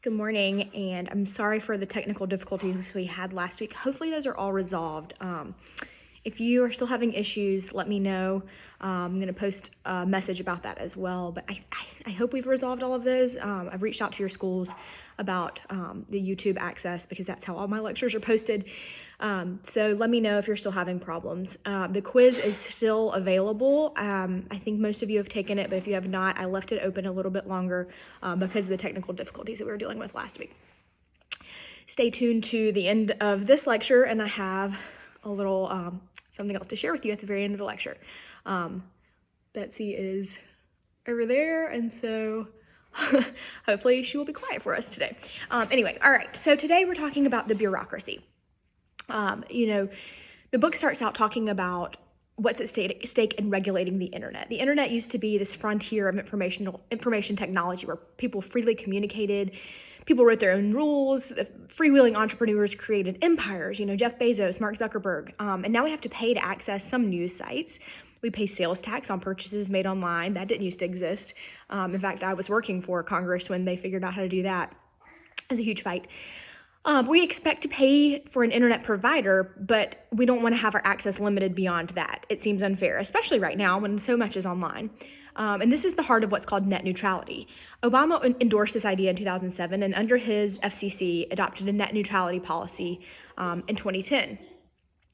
Good morning, and I'm sorry for the technical difficulties we had last week. Hopefully those are all resolved. If you are still having issues, let me know. I'm going to post a message about that as well, but I hope we've resolved all of those. I've reached out to your schools about the YouTube access because that's how all my lectures are posted. So let me know if you're still having problems. The quiz is still available. I think most of you have taken it, but if you have not, I left it open a little bit longer because of the technical difficulties that we were dealing with last week. Stay tuned to the end of this lecture, and I have a little something else to share with you at the very end of the lecture. Betsy is over there, and so hopefully she will be quiet for us today. Anyway, all right, so today we're talking about the bureaucracy. The book starts out talking about what's at stake in regulating the internet. The internet used to be this frontier of information technology where people freely communicated, people wrote their own rules, the freewheeling entrepreneurs created empires, Jeff Bezos, Mark Zuckerberg, and now we have to pay to access some news sites. We pay sales tax on purchases made online. That didn't used to exist. In fact, I was working for Congress when they figured out how to do that. It was a huge fight. We expect to pay for an internet provider, but we don't want to have our access limited beyond that. It seems unfair, especially right now when so much is online. And this is the heart of what's called net neutrality. Obama endorsed this idea in 2007, and under his FCC, adopted a net neutrality policy in 2010.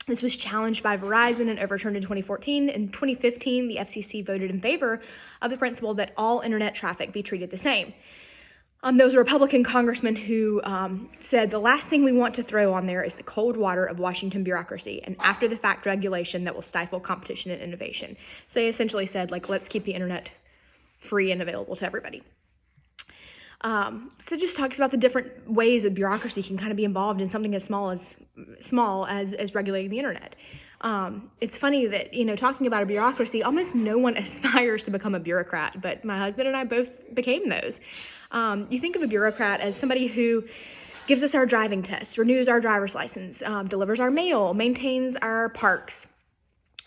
This was challenged by Verizon and overturned in 2014. In 2015, the FCC voted in favor of the principle that all internet traffic be treated the same. There was a Republican congressman who said the last thing we want to throw on there is the cold water of Washington bureaucracy and after-the-fact regulation that will stifle competition and innovation. So they essentially said, let's keep the internet free and available to everybody. So it just talks about the different ways that bureaucracy can kind of be involved in something as small as regulating the internet. It's funny that, talking about a bureaucracy, almost no one aspires to become a bureaucrat, but my husband and I both became those. You think of a bureaucrat as somebody who gives us our driving tests, renews our driver's license, delivers our mail, maintains our parks,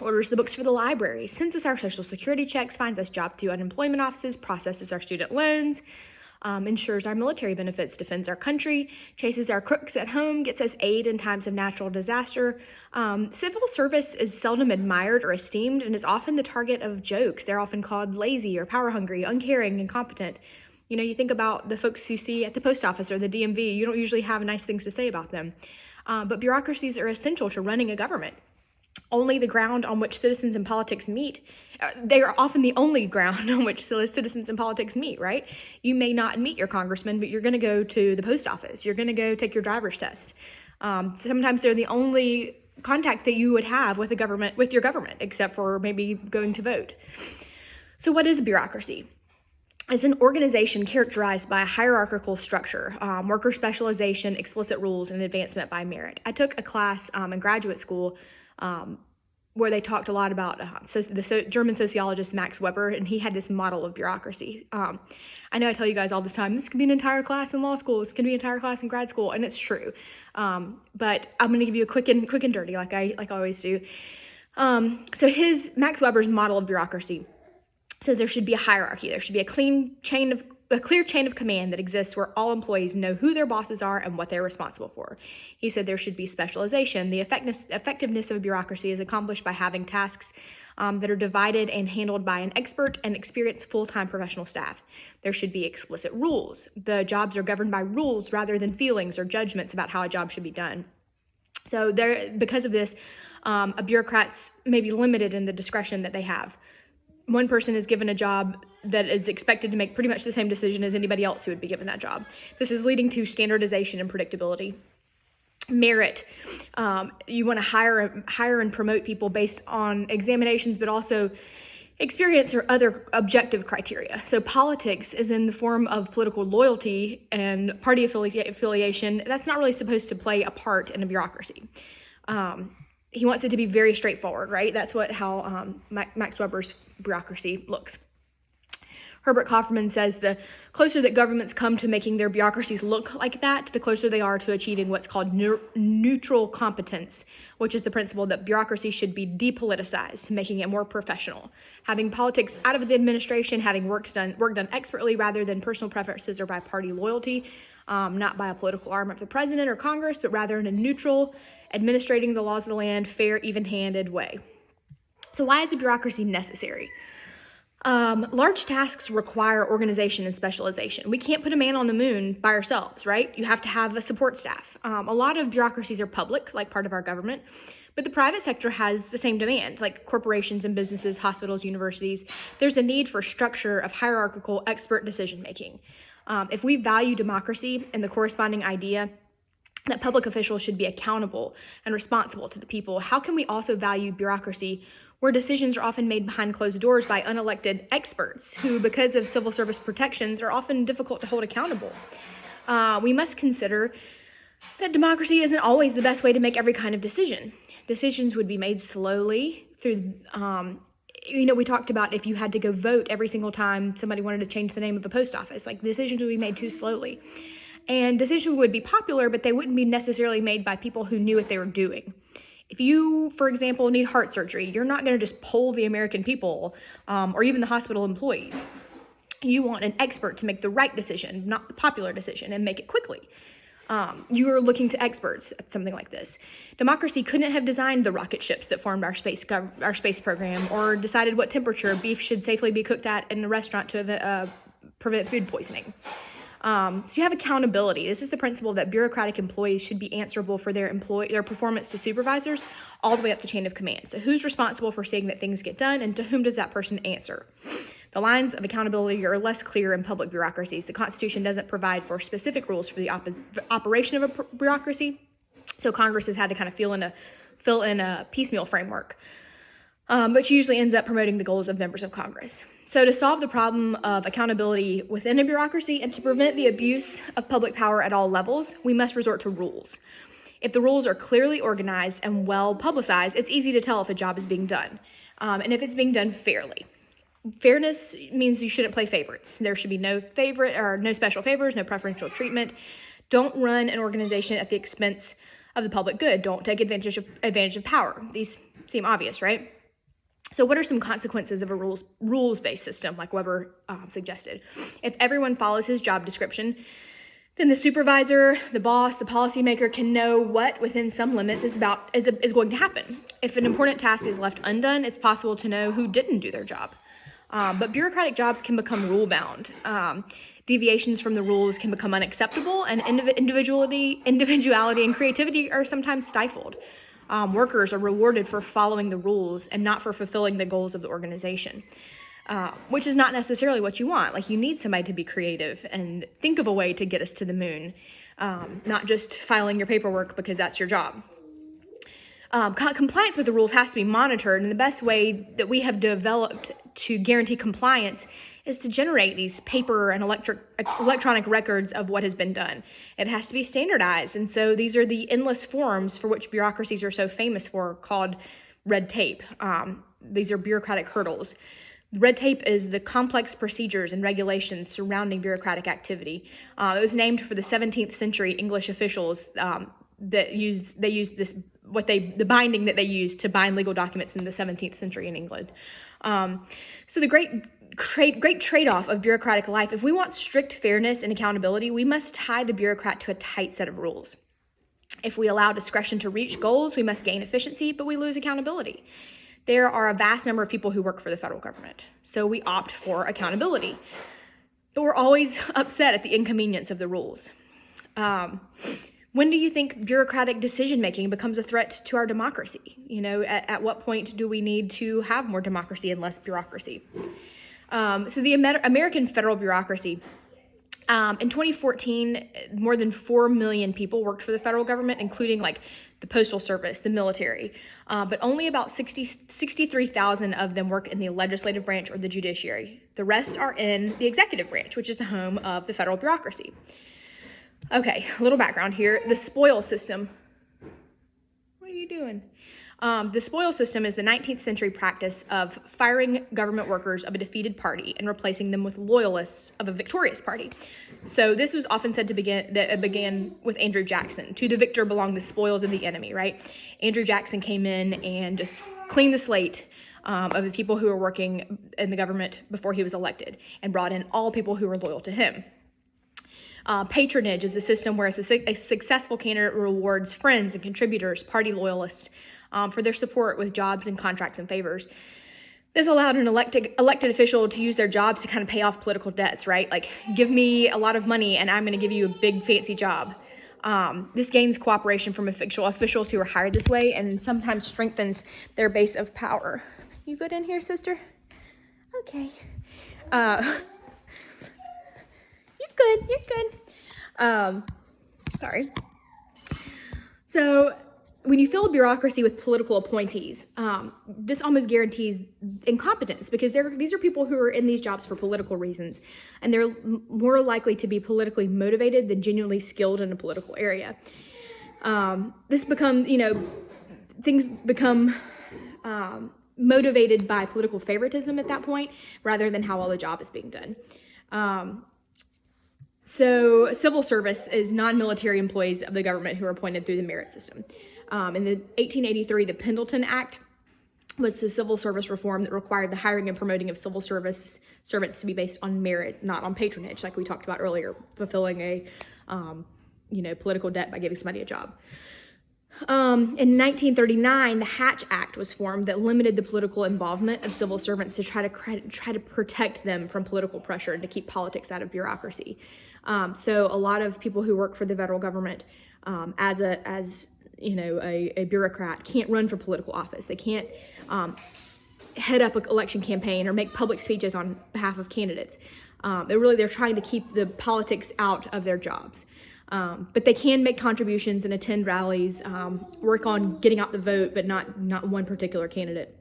orders the books for the library, sends us our social security checks, finds us jobs through unemployment offices, processes our student loans, ensures our military benefits, defends our country, chases our crooks at home, gets us aid in times of natural disaster. Civil service is seldom admired or esteemed and is often the target of jokes. They're often called lazy or power hungry, uncaring, incompetent. You think about the folks you see at the post office or the DMV, you don't usually have nice things to say about them. But bureaucracies are essential to running a government. Only the ground on which citizens and politics meet. They are often the only ground on which citizens and politics meet, right? You may not meet your congressman, but you're going to go to the post office. You're going to go take your driver's test. Sometimes they're the only contact that you would have with your government, except for maybe going to vote. So what is a bureaucracy? It's an organization characterized by a hierarchical structure, worker specialization, explicit rules, and advancement by merit. I took a class in graduate school where they talked a lot about the German sociologist Max Weber, and he had this model of bureaucracy. I know I tell you guys all this time, this could be an entire class in law school, this could be an entire class in grad school, and it's true. But I'm going to give you a quick and dirty, like I always do. So Max Weber's model of bureaucracy says there should be a hierarchy. There should be a clear chain of command that exists where all employees know who their bosses are and what they're responsible for. He said there should be specialization. The effectiveness of bureaucracy is accomplished by having tasks that are divided and handled by an expert and experienced full-time professional staff. There should be explicit rules. The jobs are governed by rules rather than feelings or judgments about how a job should be done. So because of this, a bureaucrat's may be limited in the discretion that they have. One person is given a job that is expected to make pretty much the same decision as anybody else who would be given that job. This is leading to standardization and predictability. Merit. You want to hire and promote people based on examinations, but also experience or other objective criteria. So politics is in the form of political loyalty and party affiliation. That's not really supposed to play a part in a bureaucracy. He wants it to be very straightforward, right? That's how Max Weber's bureaucracy looks. Herbert Kaufman says the closer that governments come to making their bureaucracies look like that, the closer they are to achieving what's called neutral competence, which is the principle that bureaucracy should be depoliticized, making it more professional. Having politics out of the administration, having work done expertly rather than personal preferences or by party loyalty, not by a political arm of the president or Congress, but rather in a neutral, administrating the laws of the land, fair, even-handed way. So why is a bureaucracy necessary? Large tasks require organization and specialization. We can't put a man on the moon by ourselves, right? You have to have a support staff. A lot of bureaucracies are public, like part of our government, but the private sector has the same demand, like corporations and businesses, hospitals, universities. There's a need for structure of hierarchical expert decision-making. If we value democracy and the corresponding idea that public officials should be accountable and responsible to the people, how can we also value bureaucracy where decisions are often made behind closed doors by unelected experts who, because of civil service protections, are often difficult to hold accountable? We must consider that democracy isn't always the best way to make every kind of decision. Decisions would be made slowly through, we talked about if you had to go vote every single time somebody wanted to change the name of a post office, like decisions would be made too slowly. And decisions would be popular, but they wouldn't be necessarily made by people who knew what they were doing. If you, for example, need heart surgery, you're not going to just poll the American people or even the hospital employees. You want an expert to make the right decision, not the popular decision, and make it quickly. You are looking to experts at something like this. Democracy couldn't have designed the rocket ships that formed our space program or decided what temperature beef should safely be cooked at in a restaurant to prevent food poisoning. So you have accountability. This is the principle that bureaucratic employees should be answerable for their performance to supervisors all the way up the chain of command. So who's responsible for seeing that things get done, and to whom does that person answer? The lines of accountability are less clear in public bureaucracies. The Constitution doesn't provide for specific rules for the operation of a bureaucracy, so Congress has had to kind of fill in a piecemeal framework, which usually ends up promoting the goals of members of Congress. So to solve the problem of accountability within a bureaucracy and to prevent the abuse of public power at all levels, we must resort to rules. If the rules are clearly organized and well publicized, it's easy to tell if a job is being done, and if it's being done fairly. Fairness means you shouldn't play favorites. There should be no special favors, no preferential treatment. Don't run an organization at the expense of the public good. Don't take advantage of power. These seem obvious, right? So what are some consequences of a rules-based system like Weber suggested? If everyone follows his job description, then the supervisor, the boss, the policymaker can know what, within some limits, is going to happen. If an important task is left undone, it's possible to know who didn't do their job. But bureaucratic jobs can become rule-bound. Deviations from the rules can become unacceptable, and individuality and creativity are sometimes stifled. Workers are rewarded for following the rules and not for fulfilling the goals of the organization, which is not necessarily what you want. Like, you need somebody to be creative and think of a way to get us to the moon, not just filing your paperwork because that's your job. Compliance with the rules has to be monitored, and the best way that we have developed to guarantee compliance is to generate these paper and electronic records of what has been done. It has to be standardized, and so these are the endless forms for which bureaucracies are so famous for, called red tape. These are bureaucratic hurdles. Red tape is the complex procedures and regulations surrounding bureaucratic activity. It was named for the 17th century English officials the binding that they used to bind legal documents in the 17th century in England. So the great trade-off of bureaucratic life, if we want strict fairness and accountability, we must tie the bureaucrat to a tight set of rules. If we allow discretion to reach goals, we must gain efficiency, but we lose accountability. There are a vast number of people who work for the federal government, so we opt for accountability. But we're always upset at the inconvenience of the rules. When do you think bureaucratic decision-making becomes a threat to our democracy? At what point do we need to have more democracy and less bureaucracy? So the American federal bureaucracy, in 2014, more than 4 million people worked for the federal government, including like the Postal Service, the military, but only about 63,000 of them work in the legislative branch or the judiciary. The rest are in the executive branch, which is the home of the federal bureaucracy. Okay, a little background here. The spoils system. What are you doing? The spoil system is the 19th century practice of firing government workers of a defeated party and replacing them with loyalists of a victorious party. So this was often said to began with Andrew Jackson. To the victor belong the spoils of the enemy, right? Andrew Jackson came in and just cleaned the slate of the people who were working in the government before he was elected and brought in all people who were loyal to him. Patronage is a system where a successful candidate rewards friends and contributors, party loyalists, for their support with jobs and contracts and favors. This allowed an elected official to use their jobs to kind of pay off political debts, right? Like, give me a lot of money and I'm going to give you a big fancy job. This gains cooperation from officials who are hired this way and sometimes strengthens their base of power. You good in here, sister? Okay. You're good. Sorry. So when you fill a bureaucracy with political appointees, this almost guarantees incompetence because these are people who are in these jobs for political reasons, and they're more likely to be politically motivated than genuinely skilled in a political area. Things become motivated by political favoritism at that point rather than how well the job is being done. So civil service is non-military employees of the government who are appointed through the merit system. In the 1883, the Pendleton Act was the civil service reform that required the hiring and promoting of civil service servants to be based on merit, not on patronage, like we talked about earlier, fulfilling a political debt by giving somebody a job. In 1939, the Hatch Act was formed that limited the political involvement of civil servants to try to protect them from political pressure and to keep politics out of bureaucracy. So a lot of people who work for the federal government as a bureaucrat can't run for political office. They can't head up an election campaign or make public speeches on behalf of candidates. They're trying to keep the politics out of their jobs. But they can make contributions and attend rallies, work on getting out the vote, but not one particular candidate.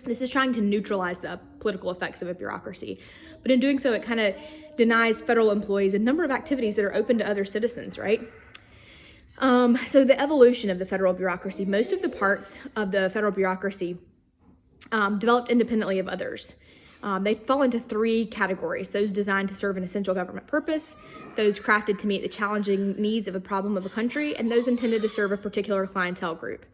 This is trying to neutralize the political effects of a bureaucracy. But in doing so, it kind of denies federal employees a number of activities that are open to other citizens, right? So the evolution of the federal bureaucracy, most of the parts of the federal bureaucracy developed independently of others. They fall into three categories: those designed to serve an essential government purpose, those crafted to meet the challenging needs of a problem of a country, and those intended to serve a particular clientele group.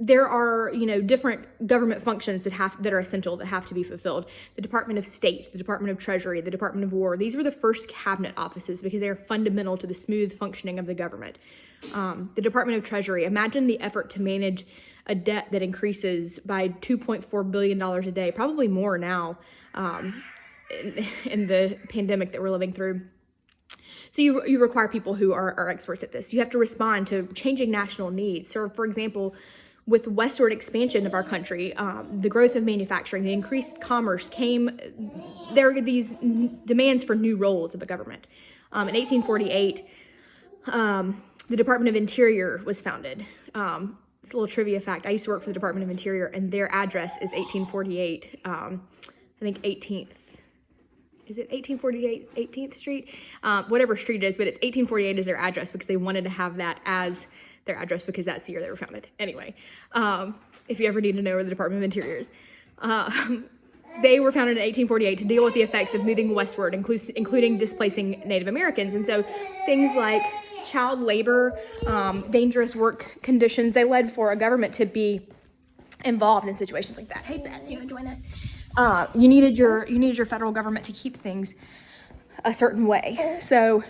There are, different government functions that are essential that have to be fulfilled. The Department of State, the Department of Treasury, the Department of War. These were the first cabinet offices because they are fundamental to the smooth functioning of the government. The Department of Treasury. Imagine the effort to manage a debt that increases by $2.4 billion a day, probably more now in the pandemic that we're living through. So you require people who are experts at this. You have to respond to changing national needs. So, for example, with westward expansion of our country, the growth of manufacturing, the increased commerce there are these demands for new roles of the government. In 1848, the Department of Interior was founded. It's a little trivia fact. I used to work for the Department of Interior, and their address is 1848, I think 18th. Is it 1848 18th Street? Whatever street it is, but it's 1848 is their address because they wanted to have that as their address because that's the year they were founded. Anyway, if you ever need to know where the Department of Interior is. They were founded in 1848 to deal with the effects of moving westward, including displacing Native Americans. And so things like child labor, dangerous work conditions, they led for a government to be involved in situations like that. Hey, Bets, you want to join us? You needed your federal government to keep things a certain way. So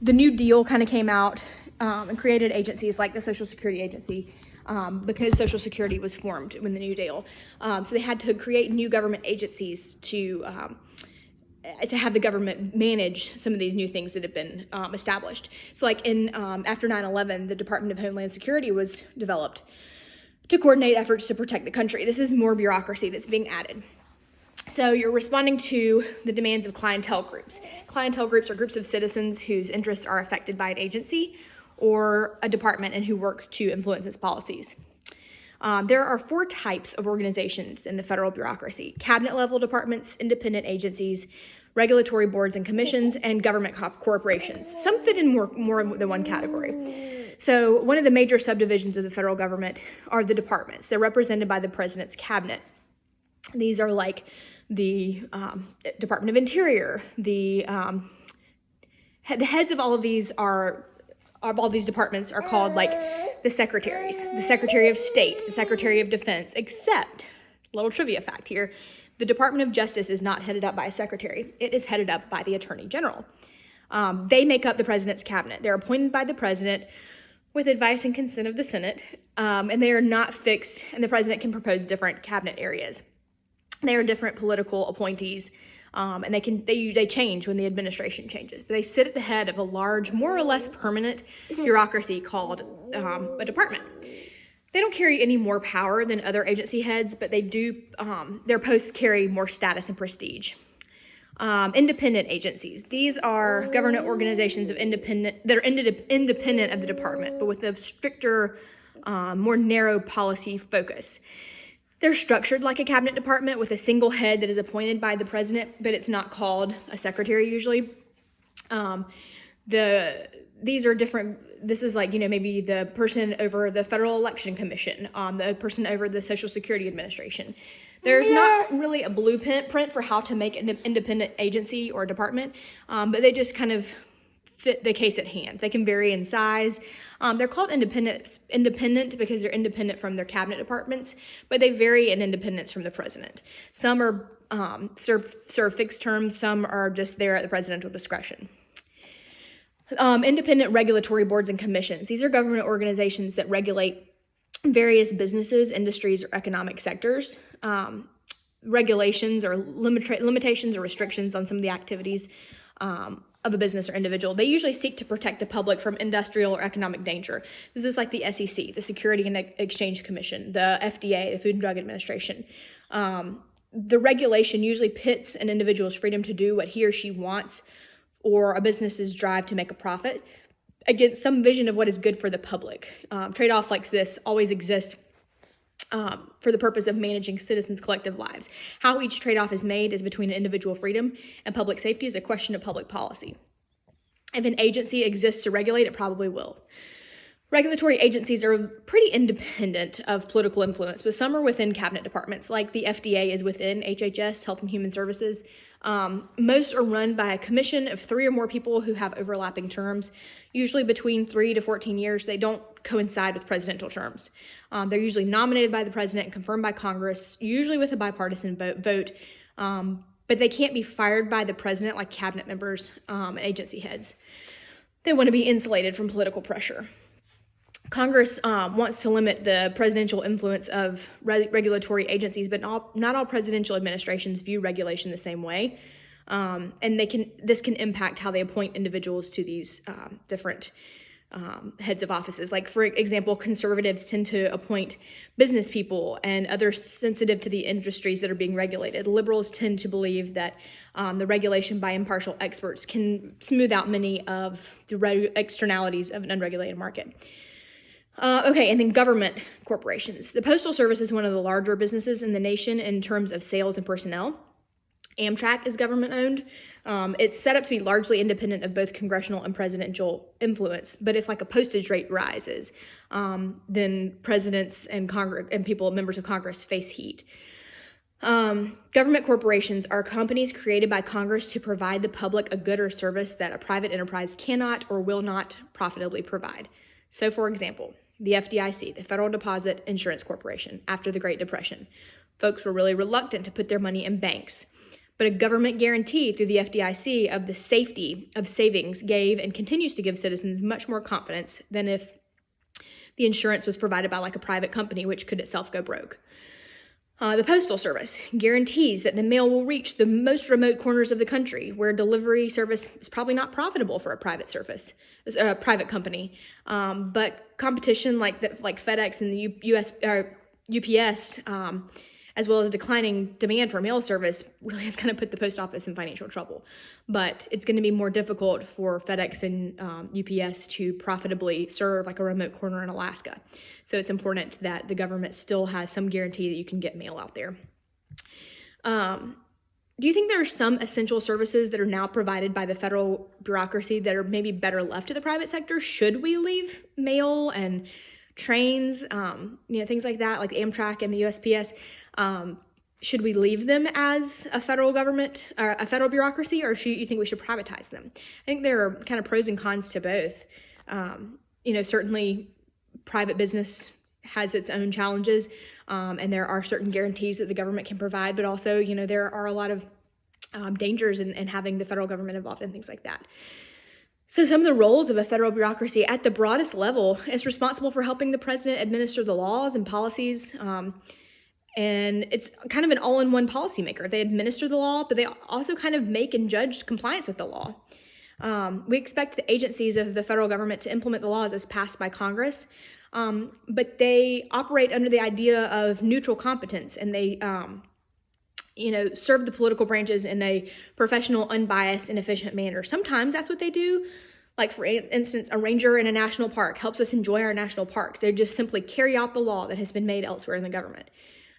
the New Deal kind of came out and created agencies like the Social Security Agency because Social Security was formed when the New Deal. So they had to create new government agencies to have the government manage some of these new things that have been established. So like after 9/11, the Department of Homeland Security was developed to coordinate efforts to protect the country. This is more bureaucracy that's being added. So you're responding to the demands of clientele groups. Clientele groups are groups of citizens whose interests are affected by an agency or a department and who work to influence its policies. There are 4 types of organizations in the federal bureaucracy: cabinet level departments, independent agencies, regulatory boards and commissions, and government corporations. Some fit in more than one category. So one of the major subdivisions of the federal government are the departments. They're represented by the president's cabinet. These are like the Department of Interior. The heads of all of these departments are called like the secretaries. The Secretary of State, the Secretary of Defense, except, little trivia fact here, the Department of Justice is not headed up by a secretary. It is headed up by the Attorney General. They make up the president's cabinet. They're appointed by the president with advice and consent of the Senate, and they are not fixed, and the president can propose different cabinet areas. They are different political appointees, and they change when the administration changes. They sit at the head of a large, more or less permanent bureaucracy called a department. They don't carry any more power than other agency heads, but they do. Their posts carry more status and prestige. Independent agencies. These are government organizations that are independent of the department, but with a stricter, more narrow policy focus. They're structured like a cabinet department with a single head that is appointed by the president, but it's not called a secretary usually. These are different. This is like, maybe the person over the Federal Election Commission, the person over the Social Security Administration. There's not really a blueprint for how to make an independent agency or department, but they just kind of fit the case at hand. They can vary in size. They're called independent because they're independent from their cabinet departments, but they vary in independence from the president. Some are serve fixed terms. Some are just there at the presidential discretion. Independent regulatory boards and commissions. These are government organizations that regulate various businesses, industries, or economic sectors. Regulations or limitations or restrictions on some of the activities of a business or individual. They usually seek to protect the public from industrial or economic danger. This is like the SEC, the Security and Exchange Commission, the FDA, the Food and Drug Administration. The regulation usually pits an individual's freedom to do what he or she wants or a business's drive to make a profit against some vision of what is good for the public. Trade-off like this always exist for the purpose of managing citizens' collective lives. How each trade-off is made is between individual freedom and public safety is a question of public policy. If an agency exists to regulate, it probably will. Regulatory agencies are pretty independent of political influence, but some are within cabinet departments, like the FDA is within HHS, Health and Human Services. Most are run by a commission of 3 or more people who have overlapping terms, usually between 3 to 14 years. They don't coincide with presidential terms. They're usually nominated by the president and confirmed by Congress, usually with a bipartisan vote, but they can't be fired by the president like cabinet members and agency heads. They want to be insulated from political pressure. Congress wants to limit the presidential influence of regulatory agencies, but not all presidential administrations view regulation the same way, and this can impact how they appoint individuals to these different heads of offices. Like, for example, conservatives tend to appoint business people and others sensitive to the industries that are being regulated. Liberals tend to believe that the regulation by impartial experts can smooth out many of the externalities of an unregulated market. And then government corporations. The Postal Service is one of the larger businesses in the nation in terms of sales and personnel. Amtrak is government owned. It's set up to be largely independent of both congressional and presidential influence. But if like a postage rate rises, then presidents and members of Congress face heat. Government corporations are companies created by Congress to provide the public a good or service that a private enterprise cannot or will not profitably provide. So, for example, the FDIC, the Federal Deposit Insurance Corporation, after the Great Depression, folks were really reluctant to put their money in banks. But a government guarantee through the FDIC of the safety of savings gave and continues to give citizens much more confidence than if the insurance was provided by like a private company, which could itself go broke. The Postal Service guarantees that the mail will reach the most remote corners of the country where delivery service is probably not profitable for a private company. But competition like FedEx and the UPS, as well as declining demand for mail service, really is going to put the post office in financial trouble. But it's going to be more difficult for FedEx and UPS to profitably serve like a remote corner in Alaska. So it's important that the government still has some guarantee that you can get mail out there. Do you think there are some essential services that are now provided by the federal bureaucracy that are maybe better left to the private sector? Should we leave mail and trains, things like that, like Amtrak and the USPS? Should we leave them as a federal government or a federal bureaucracy, or you think we should privatize them? I think there are kind of pros and cons to both. Certainly private business has its own challenges, and there are certain guarantees that the government can provide, but also, there are a lot of dangers in having the federal government involved in things like that. So some of the roles of a federal bureaucracy at the broadest level is responsible for helping the president administer the laws and policies, and it's kind of an all-in-one policymaker. They administer the law, but they also kind of make and judge compliance with the law. We expect the agencies of the federal government to implement the laws as passed by Congress, but they operate under the idea of neutral competence, and they serve the political branches in a professional, unbiased, and efficient manner. Sometimes that's what they do. Like, for instance, a ranger in a national park helps us enjoy our national parks. They just simply carry out the law that has been made elsewhere in the government.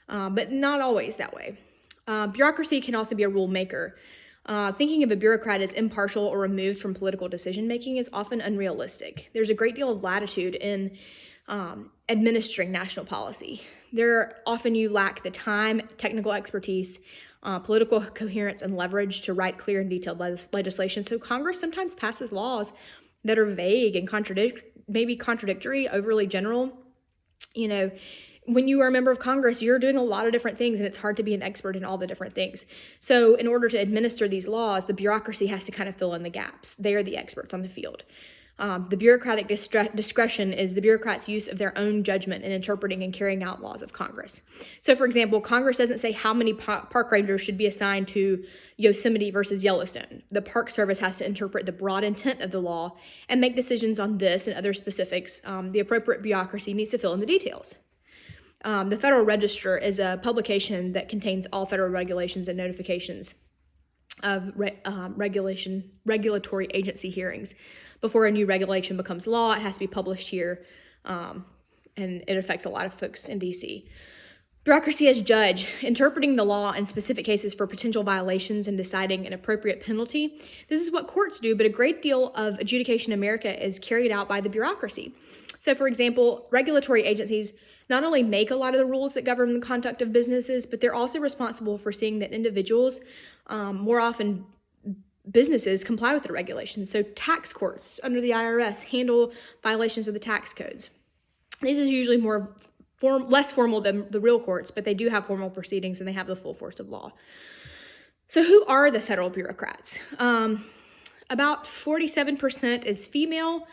But not always that way. Bureaucracy can also be a rule maker. Thinking of a bureaucrat as impartial or removed from political decision-making is often unrealistic. There's a great deal of latitude in administering national policy. Often you lack the time, technical expertise, political coherence, and leverage to write clear and detailed legislation. So Congress sometimes passes laws that are vague and contradictory, overly general. When you are a member of Congress, you're doing a lot of different things, and it's hard to be an expert in all the different things. So in order to administer these laws, the bureaucracy has to kind of fill in the gaps. They are the experts on the field. The bureaucratic discretion is the bureaucrats' use of their own judgment in interpreting and carrying out laws of Congress. So, for example, Congress doesn't say how many park rangers should be assigned to Yosemite versus Yellowstone. The Park Service has to interpret the broad intent of the law and make decisions on this and other specifics. The appropriate bureaucracy needs to fill in the details. The Federal Register is a publication that contains all federal regulations and notifications of regulatory agency hearings. Before a new regulation becomes law, it has to be published here, and it affects a lot of folks in D.C. Bureaucracy as judge, interpreting the law in specific cases for potential violations and deciding an appropriate penalty. This is what courts do, but a great deal of adjudication in America is carried out by the bureaucracy. So, for example, regulatory agencies not only make a lot of the rules that govern the conduct of businesses, but they're also responsible for seeing that individuals, more often businesses, comply with the regulations. So tax courts under the IRS handle violations of the tax codes. These are usually less formal than the real courts, but they do have formal proceedings and they have the full force of law. So who are the federal bureaucrats? About 47% is female.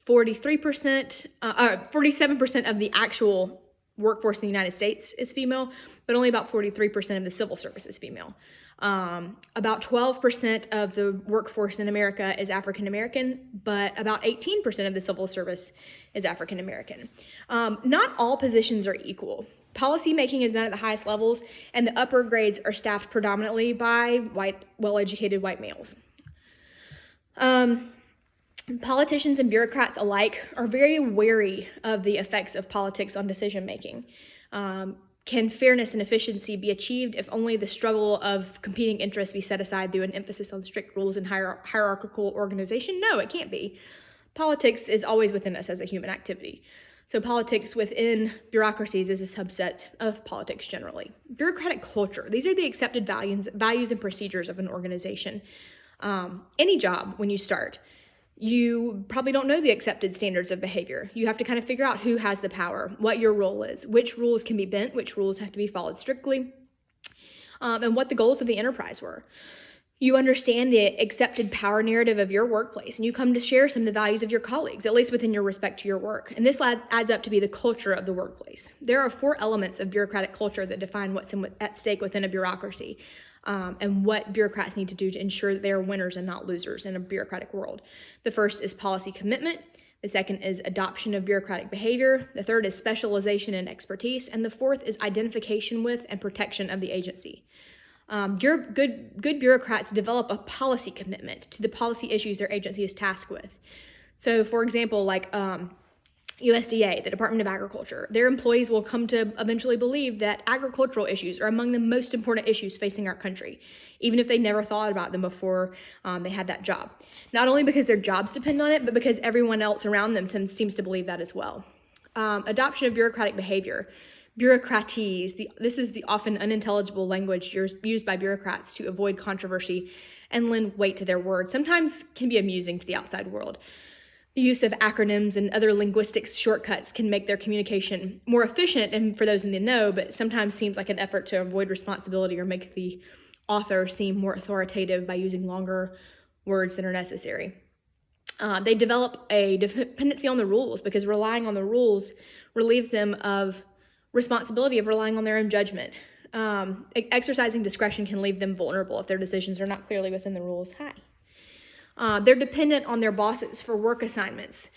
47% of the actual workforce in the United States is female, but only about 43% of the civil service is female. About 12% of the workforce in America is African American, but about 18% of the civil service is African American. Not all positions are equal. Policy making is done at the highest levels, and the upper grades are staffed predominantly by well-educated white males. Politicians and bureaucrats alike are very wary of the effects of politics on decision making. Can fairness and efficiency be achieved if only the struggle of competing interests be set aside through an emphasis on strict rules and hierarchical organization? No, it can't be. Politics is always within us as a human activity. So politics within bureaucracies is a subset of politics generally. Bureaucratic culture, these are the accepted values and procedures of an organization. Any job, when you start, you probably don't know the accepted standards of behavior. You have to kind of figure out who has the power, what your role is, which rules can be bent, which rules have to be followed strictly, and what the goals of the enterprise were. You understand the accepted power narrative of your workplace, and you come to share some of the values of your colleagues, at least within your respect to your work. And this adds up to be the culture of the workplace. There are 4 elements of bureaucratic culture that define what's at stake within a bureaucracy. And what bureaucrats need to do to ensure that they are winners and not losers in a bureaucratic world. The first is policy commitment. The second is adoption of bureaucratic behavior. The third is specialization and expertise. And the fourth is identification with and protection of the agency. Good bureaucrats develop a policy commitment to the policy issues their agency is tasked with. So, for example, USDA, the Department of Agriculture. Their employees will come to eventually believe that agricultural issues are among the most important issues facing our country, even if they never thought about them before they had that job. Not only because their jobs depend on it, but because everyone else around them seems to believe that as well. Adoption of bureaucratic behavior. Bureaucraties, this is the often unintelligible language used by bureaucrats to avoid controversy and lend weight to their words, sometimes can be amusing to the outside world. The use of acronyms and other linguistic shortcuts can make their communication more efficient and for those in the know, but sometimes seems like an effort to avoid responsibility or make the author seem more authoritative by using longer words than are necessary. They develop a dependency on the rules because relying on the rules relieves them of responsibility of relying on their own judgment. Exercising discretion can leave them vulnerable if their decisions are not clearly within the rules. They're dependent on their bosses for work assignments,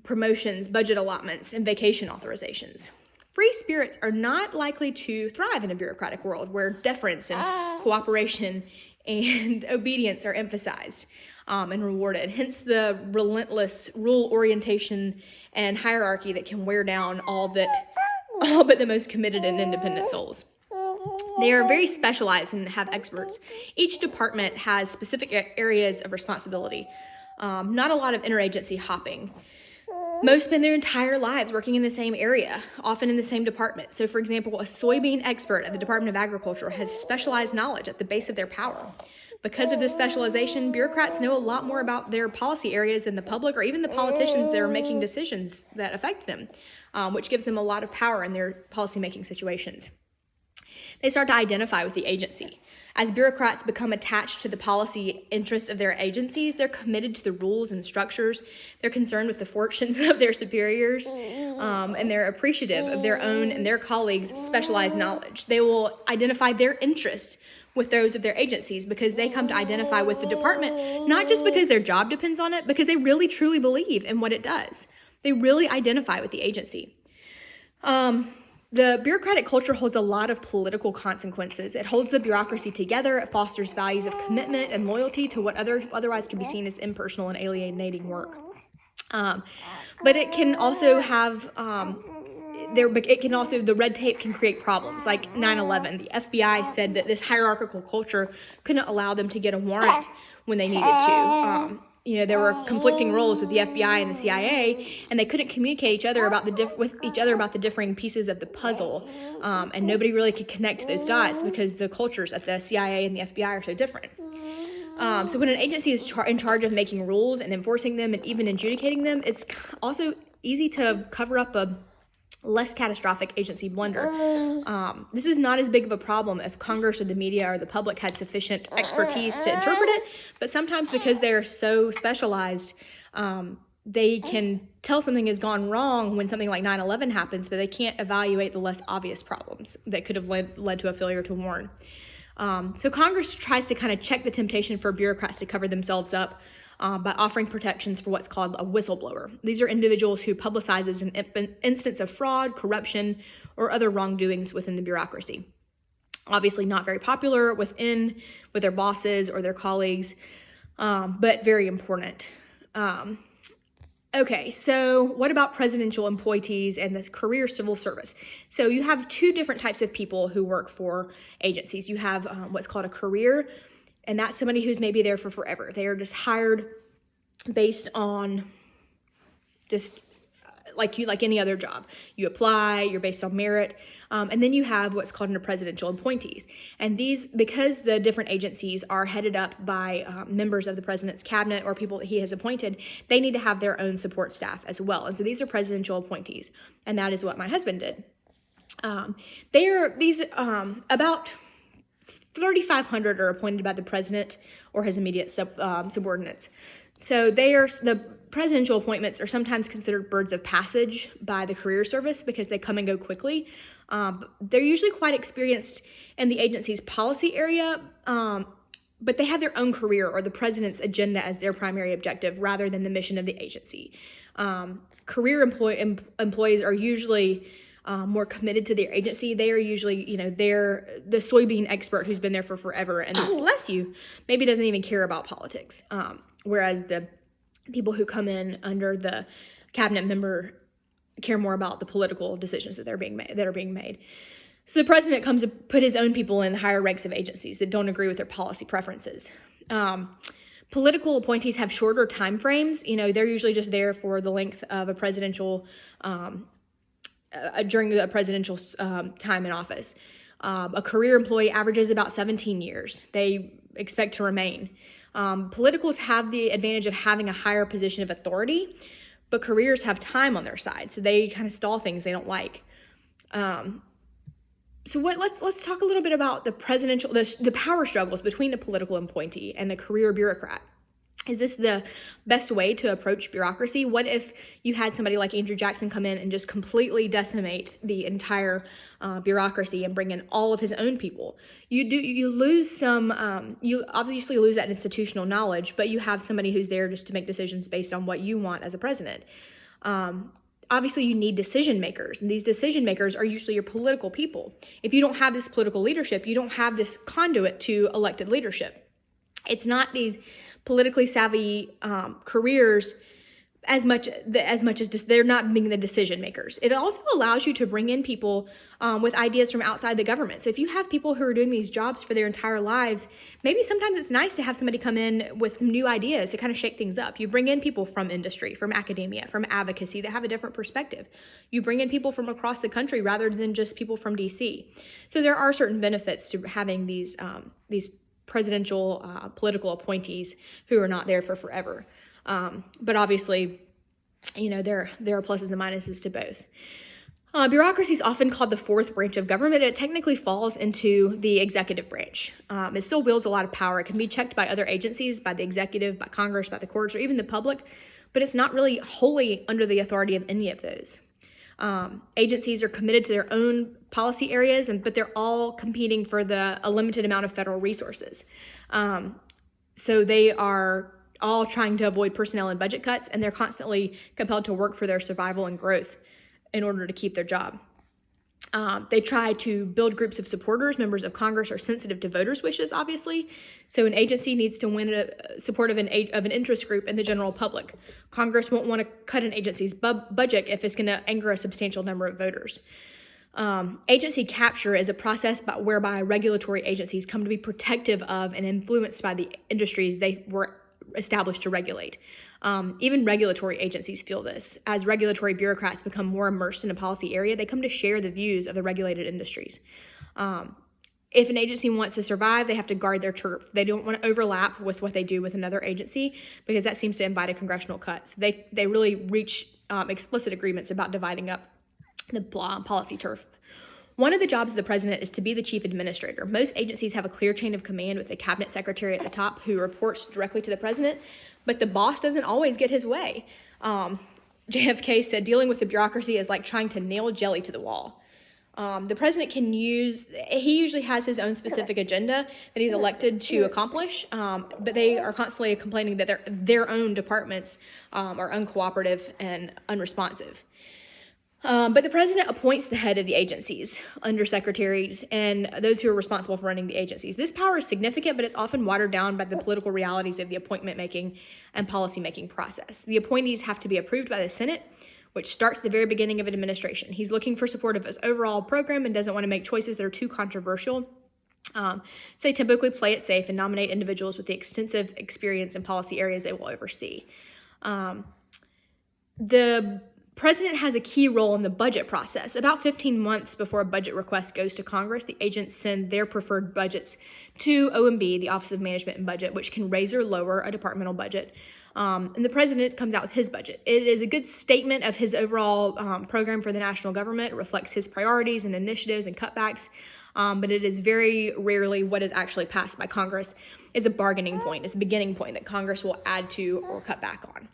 promotions, budget allotments, and vacation authorizations. Free spirits are not likely to thrive in a bureaucratic world where deference and cooperation and obedience are emphasized and rewarded. Hence the relentless rule orientation and hierarchy that can wear down all but the most committed and independent souls. They are very specialized and have experts. Each department has specific areas of responsibility. Not a lot of interagency hopping. Most spend their entire lives working in the same area, often in the same department. So, for example, a soybean expert at the Department of Agriculture has specialized knowledge at the base of their power. Because of this specialization, bureaucrats know a lot more about their policy areas than the public or even the politicians that are making decisions that affect them, which gives them a lot of power in their policymaking situations. They start to identify with the agency. As bureaucrats become attached to the policy interests of their agencies, they're committed to the rules and structures. They're concerned with the fortunes of their superiors, and they're appreciative of their own and their colleagues' specialized knowledge. They will identify their interest with those of their agencies because they come to identify with the department, not just because their job depends on it, because they really truly believe in what it does. They really identify with the agency. The bureaucratic culture holds a lot of political consequences. It holds the bureaucracy together. It fosters values of commitment and loyalty to what otherwise can be seen as impersonal and alienating work. But it can also have the red tape can create problems. Like 9/11, the FBI said that this hierarchical culture couldn't allow them to get a warrant when they needed to. There were conflicting roles with the FBI and the CIA, and they couldn't communicate with each other about the differing pieces of the puzzle, and nobody really could connect those dots because the cultures of the CIA and the FBI are so different. So when an agency is in charge of making rules and enforcing them and even adjudicating them, it's also easy to cover up a less catastrophic agency blunder. This is not as big of a problem if Congress or the media or the public had sufficient expertise to interpret it, but sometimes because they're so specialized, they can tell something has gone wrong when something like 9/11 happens, but they can't evaluate the less obvious problems that could have led to a failure to warn. So Congress tries to kind of check the temptation for bureaucrats to cover themselves up by offering protections for what's called a whistleblower. These are individuals who publicizes an instance of fraud, corruption, or other wrongdoings within the bureaucracy. Obviously not very popular with their bosses or their colleagues, but very important. Okay, so what about presidential appointees and the career civil service? So you have two different types of people who work for agencies. You have what's called a career, and that's somebody who's maybe there for forever. They are just hired based on just like any other job. You apply, you're based on merit. And then you have what's called a presidential appointees. And these, because the different agencies are headed up by members of the president's cabinet or people that he has appointed, they need to have their own support staff as well. And so these are presidential appointees. And that is what my husband did. About 3,500 are appointed by the president or his immediate subordinates. So the presidential appointments are sometimes considered birds of passage by the career service because they come and go quickly. They're usually quite experienced in the agency's policy area, but they have their own career or the president's agenda as their primary objective rather than the mission of the agency. Career employees are usually more committed to their agency. They are usually, they're the soybean expert who's been there for forever and bless you, maybe doesn't even care about politics. Whereas the people who come in under the cabinet member care more about the political decisions that are being made. So the president comes to put his own people in the higher ranks of agencies that don't agree with their policy preferences. Political appointees have shorter time frames. They're usually just there for the length of a presidential during the presidential time in office. A career employee averages about 17 years. They expect to remain. Politicals have the advantage of having a higher position of authority, but careers have time on their side, so they kind of stall things they don't like. Let's talk a little bit about the power struggles between a political appointee and a career bureaucrat. Is this the best way to approach bureaucracy? What if you had somebody like Andrew Jackson come in and just completely decimate the entire bureaucracy and bring in all of his own people? You lose some. You obviously lose that institutional knowledge, but you have somebody who's there just to make decisions based on what you want as a president. Obviously, you need decision makers, and these decision makers are usually your political people. If you don't have this political leadership, you don't have this conduit to elected leadership. It's not these politically savvy careers as much as they're not being the decision makers. It also allows you to bring in people with ideas from outside the government. So if you have people who are doing these jobs for their entire lives, maybe sometimes it's nice to have somebody come in with new ideas to kind of shake things up. You bring in people from industry, from academia, from advocacy that have a different perspective. You bring in people from across the country rather than just people from DC. So there are certain benefits to having these presidential political appointees who are not there for forever. But obviously, there are pluses and minuses to both. Bureaucracy is often called the fourth branch of government. It technically falls into the executive branch. It still wields a lot of power. It can be checked by other agencies, by the executive, by Congress, by the courts, or even the public, but it's not really wholly under the authority of any of those. Agencies are committed to their own policy areas, but they're all competing for a limited amount of federal resources. So they are all trying to avoid personnel and budget cuts, and they're constantly compelled to work for their survival and growth in order to keep their job. They try to build groups of supporters. Members of Congress are sensitive to voters' wishes, obviously. So an agency needs to win support of an interest group in the general public. Congress won't want to cut an agency's budget if it's going to anger a substantial number of voters. Agency capture is a process whereby regulatory agencies come to be protective of and influenced by the industries they were established to regulate. Even regulatory agencies feel this. As regulatory bureaucrats become more immersed in a policy area, they come to share the views of the regulated industries. If an agency wants to survive, they have to guard their turf. They don't want to overlap with what they do with another agency because that seems to invite a congressional cut. So they really reach explicit agreements about dividing up the policy turf. One of the jobs of the president is to be the chief administrator. Most agencies have a clear chain of command with a cabinet secretary at the top who reports directly to the president, but the boss doesn't always get his way. JFK said, dealing with the bureaucracy is like trying to nail jelly to the wall. The president he usually has his own specific agenda that he's elected to accomplish, but they are constantly complaining that their own departments are uncooperative and unresponsive. But the president appoints the head of the agencies, undersecretaries, and those who are responsible for running the agencies. This power is significant, but it's often watered down by the political realities of the appointment-making and policy-making process. The appointees have to be approved by the Senate, which starts at the very beginning of an administration. He's looking for support of his overall program and doesn't want to make choices that are too controversial. So they typically play it safe and nominate individuals with the extensive experience in policy areas they will oversee. The president has a key role in the budget process. About 15 months before a budget request goes to Congress, the agents send their preferred budgets to OMB, the Office of Management and Budget, which can raise or lower a departmental budget. And the president comes out with his budget. It is a good statement of his overall program for the national government. It reflects his priorities and initiatives and cutbacks, but it is very rarely what is actually passed by Congress. It's a bargaining point. It's a beginning point that Congress will add to or cut back on.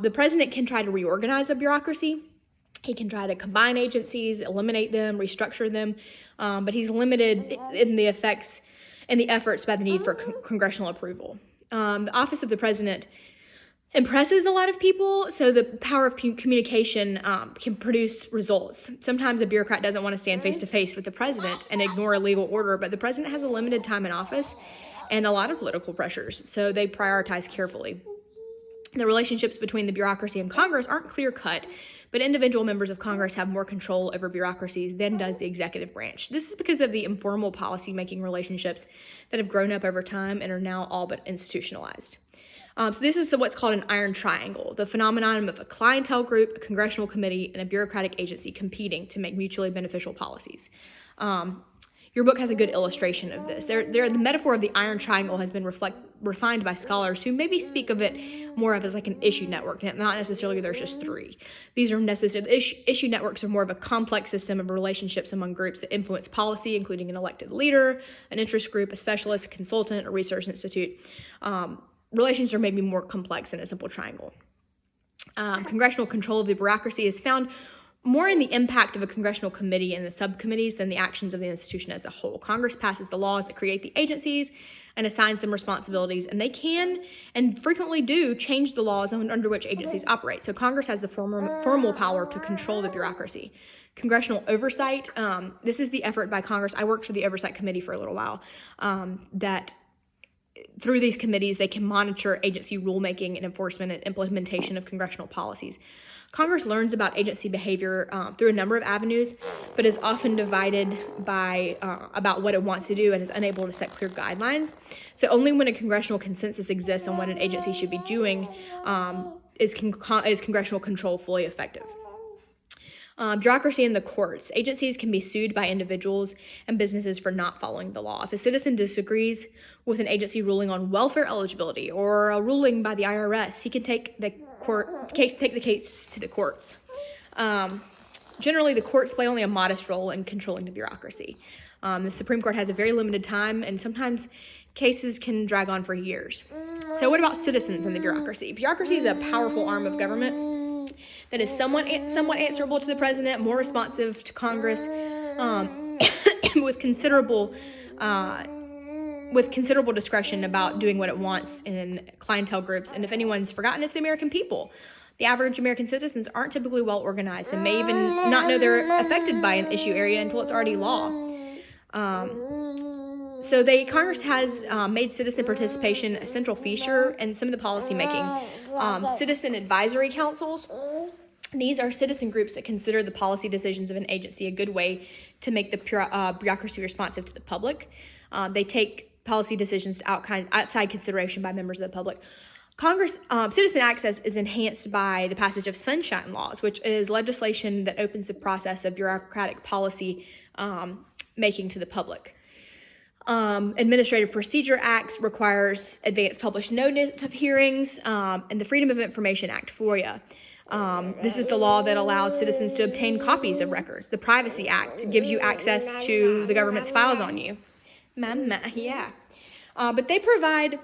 The president can try to reorganize a bureaucracy. He can try to combine agencies, eliminate them, restructure them, but he's limited in the efforts by the need for congressional approval. The office of the president impresses a lot of people, so the power of communication can produce results. Sometimes a bureaucrat doesn't want to stand face-to-face with the president and ignore a legal order, but the president has a limited time in office and a lot of political pressures, so they prioritize carefully. The relationships between the bureaucracy and Congress aren't clear-cut, but individual members of Congress have more control over bureaucracies than does the executive branch. This is because of the informal policy-making relationships that have grown up over time and are now all but institutionalized. So this is what's called an iron triangle, the phenomenon of a clientele group, a congressional committee, and a bureaucratic agency competing to make mutually beneficial policies. Your book has a good illustration of this. The metaphor of the iron triangle has been refined by scholars who maybe speak of it more of as like an issue network, not necessarily there's just three. These are necessary. Issue networks are more of a complex system of relationships among groups that influence policy, including an elected leader, an interest group, a specialist, a consultant, a research institute. Relations are maybe more complex than a simple triangle. Congressional control of the bureaucracy is found more in the impact of a congressional committee and the subcommittees than the actions of the institution as a whole. Congress passes the laws that create the agencies and assigns them responsibilities, and they can and frequently do change the laws under which agencies operate. So Congress has the formal power to control the bureaucracy. Congressional oversight, this is the effort by Congress. I worked for the Oversight Committee for a little while, that through these committees, they can monitor agency rulemaking and enforcement and implementation of congressional policies. Congress learns about agency behavior through a number of avenues, but is often divided by about what it wants to do and is unable to set clear guidelines. So only when a congressional consensus exists on what an agency should be doing is congressional control fully effective. Bureaucracy in the courts. Agencies can be sued by individuals and businesses for not following the law. If a citizen disagrees with an agency ruling on welfare eligibility or a ruling by the IRS, he can take the case to the courts. Generally, the courts play only a modest role in controlling the bureaucracy. The Supreme Court has a very limited time, and sometimes cases can drag on for years. So what about citizens in the bureaucracy? Bureaucracy is a powerful arm of government that is somewhat answerable to the president, more responsive to Congress, with considerable discretion about doing what it wants in clientele groups. And if anyone's forgotten, it's the American people. The average American citizens aren't typically well organized and may even not know they're affected by an issue area until it's already law. Congress has made citizen participation a central feature in some of the policy making. Citizen advisory councils. These are citizen groups that consider the policy decisions of an agency a good way to make the bureaucracy responsive to the public. They take policy decisions outside consideration by members of the public. Congress citizen access is enhanced by the passage of sunshine laws, which is legislation that opens the process of bureaucratic policy making to the public. Administrative Procedure Act requires advance published notice of hearings, and the Freedom of Information Act, FOIA. This is the law that allows citizens to obtain copies of records. The Privacy Act gives you access to the government's files on you. But they provide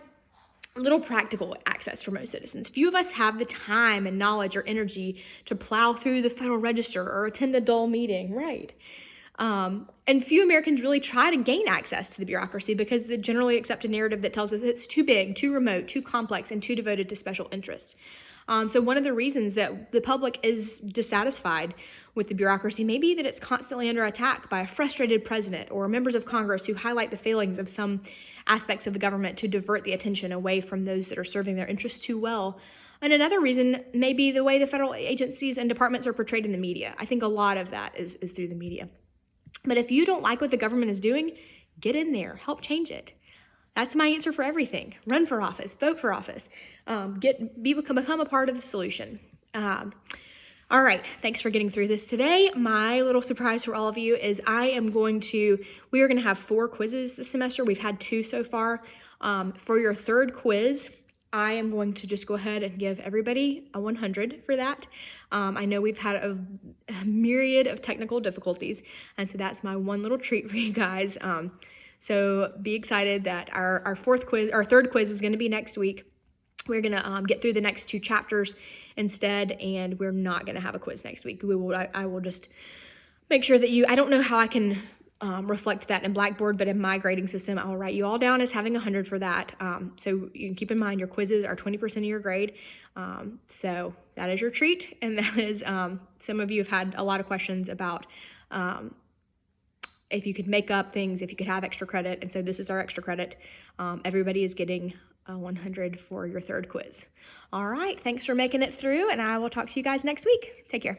little practical access for most citizens. Few of us have the time and knowledge or energy to plow through the Federal Register or attend a dull meeting, right? And few Americans really try to gain access to the bureaucracy because the generally accepted narrative that tells us it's too big, too remote, too complex, and too devoted to special interests. So one of the reasons that the public is dissatisfied with the bureaucracy may be that it's constantly under attack by a frustrated president or members of Congress who highlight the failings of some aspects of the government to divert the attention away from those that are serving their interests too well. And another reason may be the way the federal agencies and departments are portrayed in the media. I think a lot of that is through the media. But if you don't like what the government is doing, get in there, help change it. That's my answer for everything. Run for office, vote for office, become a part of the solution. All right, thanks for getting through this today. My little surprise for all of you is we are going to have 4 quizzes this semester. We've had 2 so far. For your third quiz, I am going to just go ahead and give everybody a 100 for that. I know we've had a myriad of technical difficulties, and so that's my one little treat for you guys. So be excited that our third quiz was going to be next week. We're going to get through the next 2 chapters instead, and we're not going to have a quiz next week. I will just make sure that I don't know how I can reflect that in Blackboard, but in my grading system, I will write you all down as having 100 for that. So you can keep in mind your quizzes are 20% of your grade. So that is your treat. And that is, some of you have had a lot of questions about if you could make up things, if you could have extra credit. And so this is our extra credit. Everybody is getting 100 for your third quiz. All right, thanks for making it through, and I will talk to you guys next week. Take care.